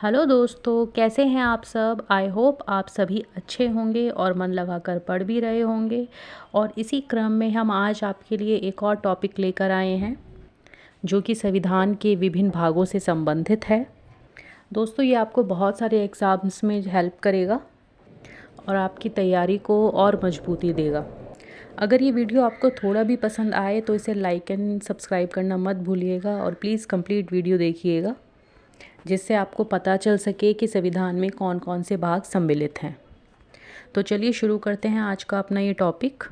Hello दोस्तों, कैसे हैं आप सब। आई होप आप सभी अच्छे होंगे और मन लगाकर पढ़ भी रहे होंगे। और इसी क्रम में हम आज आपके लिए एक और टॉपिक लेकर आए हैं जो कि संविधान के विभिन्न भागों से संबंधित है। दोस्तों, ये आपको बहुत सारे एग्ज़ाम्स में हेल्प करेगा और आपकी तैयारी को और मजबूती देगा। अगर ये वीडियो आपको थोड़ा भी पसंद आए तो इसे लाइक एंड सब्सक्राइब करना मत भूलिएगा और प्लीज़ कंप्लीट वीडियो देखिएगा, जिससे आपको पता चल सके कि संविधान में कौन कौन से भाग सम्मिलित हैं। तो चलिए शुरू करते हैं आज का अपना ये टॉपिक।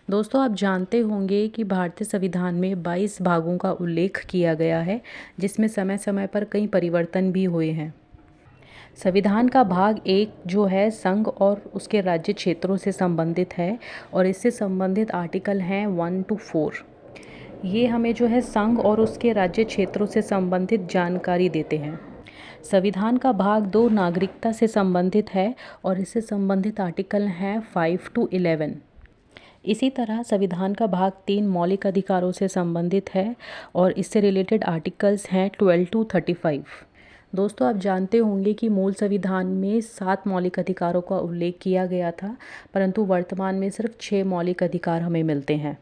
दोस्तों, आप जानते होंगे कि भारतीय संविधान में 22 भागों का उल्लेख किया गया है, जिसमें समय समय पर कई परिवर्तन भी हुए हैं। संविधान का भाग 1 जो है संघ और उसके राज्य क्षेत्रों से संबंधित है और इससे संबंधित आर्टिकल हैं 1 to 4। ये हमें जो है संघ और उसके राज्य क्षेत्रों से संबंधित जानकारी देते हैं। संविधान का भाग 2 नागरिकता से संबंधित है और इससे संबंधित आर्टिकल हैं 5 to 11। इसी तरह संविधान का भाग 3 मौलिक अधिकारों से संबंधित है और इससे रिलेटेड आर्टिकल्स हैं 12 to 35। दोस्तों, आप जानते होंगे कि मूल संविधान में 7 मौलिक अधिकारों का उल्लेख किया गया था, परंतु वर्तमान में सिर्फ 6 मौलिक अधिकार हमें मिलते हैं।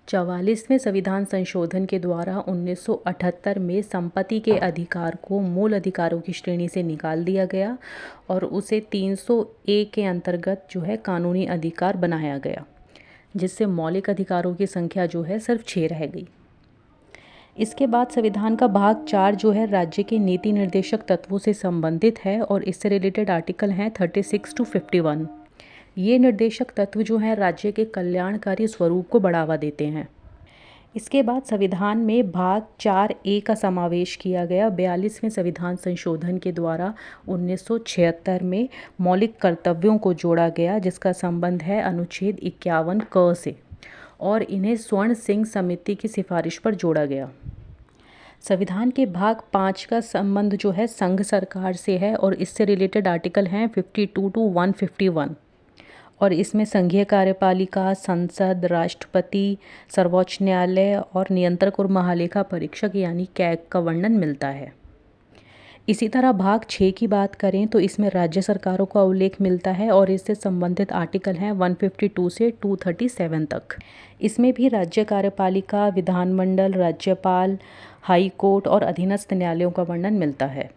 44वें संविधान संशोधन के द्वारा 1978 में संपत्ति के अधिकार को मूल अधिकारों की श्रेणी से निकाल दिया गया और उसे 300A के अंतर्गत जो है कानूनी अधिकार बनाया गया, जिससे मौलिक अधिकारों की संख्या जो है सिर्फ 6 रह गई। इसके बाद संविधान का भाग 4 जो है राज्य के नीति निर्देशक तत्वों से संबंधित है और इससे रिलेटेड आर्टिकल हैं 36 to 51। ये निर्देशक तत्व जो हैं राज्य के कल्याणकारी स्वरूप को बढ़ावा देते हैं। इसके बाद संविधान में भाग 4A का समावेश किया गया 42वें संविधान संशोधन के द्वारा 1976 में मौलिक कर्तव्यों को जोड़ा गया, जिसका संबंध है अनुच्छेद 51 क से, और इन्हें स्वर्ण सिंह समिति की सिफारिश पर जोड़ा गया। संविधान के भाग 5 का संबंध जो है संघ सरकार से है और इससे रिलेटेड आर्टिकल हैं 52 to 151 और इसमें संघीय कार्यपालिका, संसद, राष्ट्रपति, सर्वोच्च न्यायालय और नियंत्रक और महालेखा परीक्षक यानी कैग का वर्णन मिलता है। इसी तरह भाग 6 की बात करें तो इसमें राज्य सरकारों का उल्लेख मिलता है और इससे संबंधित आर्टिकल हैं 152 से 237 तक। इसमें भी राज्य कार्यपालिका, विधानमंडल, राज्यपाल, हाई कोर्ट और अधीनस्थ न्यायालयों का वर्णन मिलता है।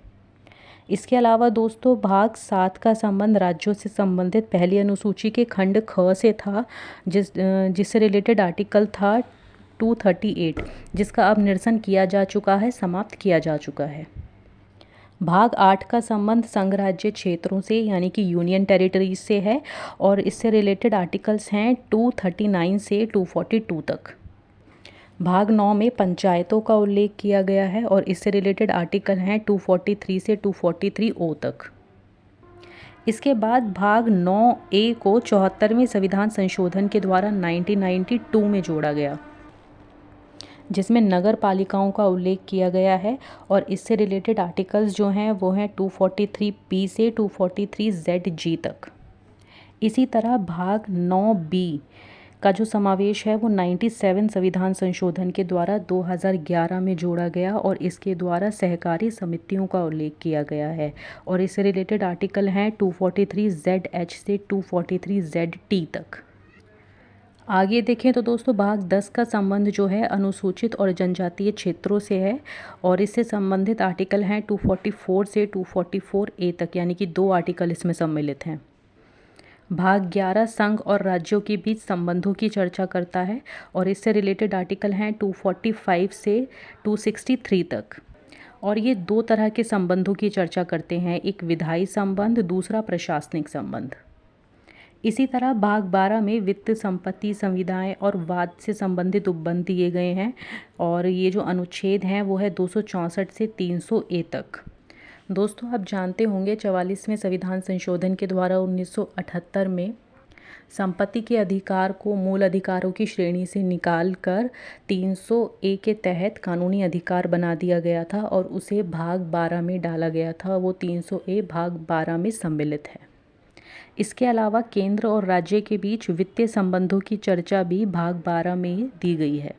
इसके अलावा दोस्तों, भाग 7 का संबंध राज्यों से संबंधित पहली अनुसूची के खंड ख से था, जिससे रिलेटेड आर्टिकल था 238, जिसका अब निरसन किया जा चुका है, समाप्त किया जा चुका है। भाग 8 का संबंध संघ राज्य क्षेत्रों से यानी कि यूनियन टेरिटरीज से है और इससे रिलेटेड आर्टिकल्स हैं 239 से 242 तक। भाग 9 में पंचायतों का उल्लेख किया गया है और इससे रिलेटेड आर्टिकल हैं 243 से 243O तक। इसके बाद भाग 9A को 74वें संविधान संशोधन के द्वारा 1992 में जोड़ा गया, जिसमें नगर पालिकाओं का उल्लेख किया गया है और इससे रिलेटेड आर्टिकल्स जो हैं वो हैं 243P से 243ZG तक। इसी तरह भाग 9B का जो समावेश है वो 97 संविधान संशोधन के द्वारा 2011 में जोड़ा गया और इसके द्वारा सहकारी समितियों का उल्लेख किया गया है और इससे रिलेटेड आर्टिकल हैं 243ZH से 243ZT तक। आगे देखें तो दोस्तों, भाग 10 का संबंध जो है अनुसूचित और जनजातीय क्षेत्रों से है और इससे संबंधित आर्टिकल हैं 244 से 244A तक, यानी कि 2 आर्टिकल इसमें सम्मिलित हैं। भाग 11 संघ और राज्यों के बीच संबंधों की चर्चा करता है और इससे रिलेटेड आर्टिकल हैं 245 से 263 तक और ये 2 तरह के संबंधों की चर्चा करते हैं, एक विधायी संबंध, दूसरा प्रशासनिक संबंध। इसी तरह भाग 12 में वित्त, संपत्ति, संविदाएं और वाद से संबंधित उपबंध दिए गए हैं और ये जो अनुच्छेद हैं वो है 264 से 300A तक। दोस्तों, आप जानते होंगे 44वें संविधान संशोधन के द्वारा 1978 में संपत्ति के अधिकार को मूल अधिकारों की श्रेणी से निकालकर 300A के तहत कानूनी अधिकार बना दिया गया था और उसे भाग 12 में डाला गया था। वो 300A भाग 12 में सम्मिलित है। इसके अलावा केंद्र और राज्य के बीच वित्तीय संबंधों की चर्चा भी भाग 12 में दी गई है।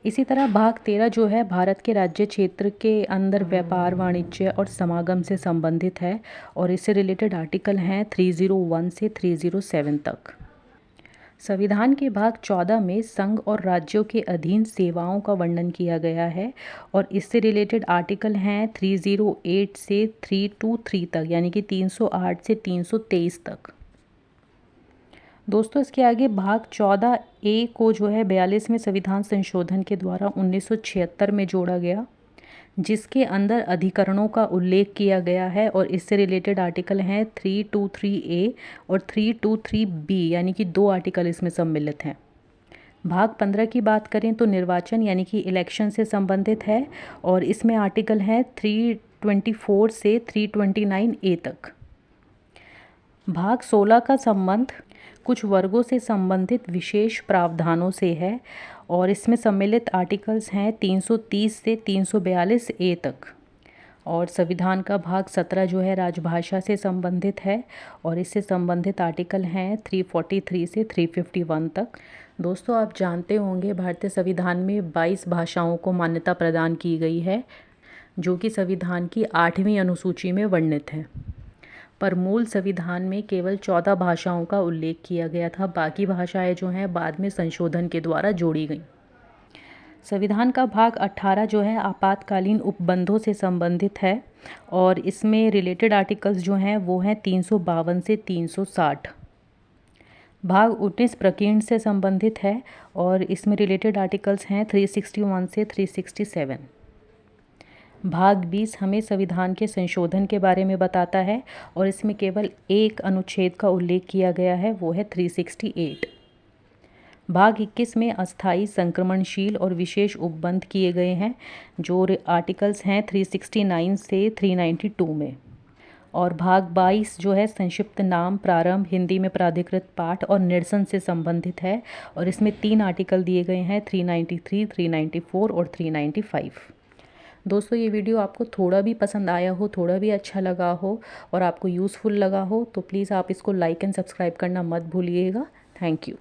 इसी तरह भाग 13 जो है भारत के राज्य क्षेत्र के अंदर व्यापार, वाणिज्य और समागम से संबंधित है और इससे रिलेटेड आर्टिकल हैं 301 से 307 तक। संविधान के भाग 14 में संघ और राज्यों के अधीन सेवाओं का वर्णन किया गया है और इससे रिलेटेड आर्टिकल हैं 308 से 323 तक, यानी कि 308 से 323 तक। दोस्तों, इसके आगे भाग 14A को जो है 42वें संविधान संशोधन के द्वारा 1976 में जोड़ा गया, जिसके अंदर अधिकरणों का उल्लेख किया गया है और इससे रिलेटेड आर्टिकल हैं 323A और 323B, यानी कि 2 आर्टिकल इसमें सम्मिलित हैं। भाग 15 की बात करें तो निर्वाचन यानी कि इलेक्शन से संबंधित है और इसमें आर्टिकल हैं 324 से 329A तक। भाग 16 का संबंध कुछ वर्गों से संबंधित विशेष प्रावधानों से है और इसमें सम्मिलित आर्टिकल्स हैं 330 से 342A तक। और संविधान का भाग 17 जो है राजभाषा से संबंधित है और इससे संबंधित आर्टिकल हैं 343 से 351 तक। दोस्तों, आप जानते होंगे भारतीय संविधान में 22 भाषाओं को मान्यता प्रदान की गई है, जो कि संविधान की 8वीं अनुसूची में वर्णित है। पर मूल संविधान में केवल 14 भाषाओं का उल्लेख किया गया था, बाकी भाषाएं जो हैं बाद में संशोधन के द्वारा जोड़ी गईं। संविधान का भाग 18 जो है आपातकालीन उपबंधों से संबंधित है और इसमें रिलेटेड आर्टिकल्स जो हैं वो हैं 352 से 360। भाग 19 प्रकीर्ण से संबंधित है और इसमें रिलेटेड आर्टिकल्स हैं 361 से 367। भाग 20 हमें संविधान के संशोधन के बारे में बताता है और इसमें केवल एक अनुच्छेद का उल्लेख किया गया है, वो है 368। भाग 21 में अस्थायी, संक्रमणशील और विशेष उपबंध किए गए हैं, जो आर्टिकल्स हैं 369 से 392 में। और भाग 22 जो है संक्षिप्त नाम, प्रारंभ, हिंदी में प्राधिकृत पाठ और निरसन से संबंधित है और इसमें 3 आर्टिकल दिए गए हैं 393, 394 और 395। दोस्तों, ये वीडियो आपको थोड़ा भी पसंद आया हो, थोड़ा भी अच्छा लगा हो और आपको यूज़फुल लगा हो तो प्लीज़ आप इसको लाइक एंड सब्सक्राइब करना मत भूलिएगा। Thank you.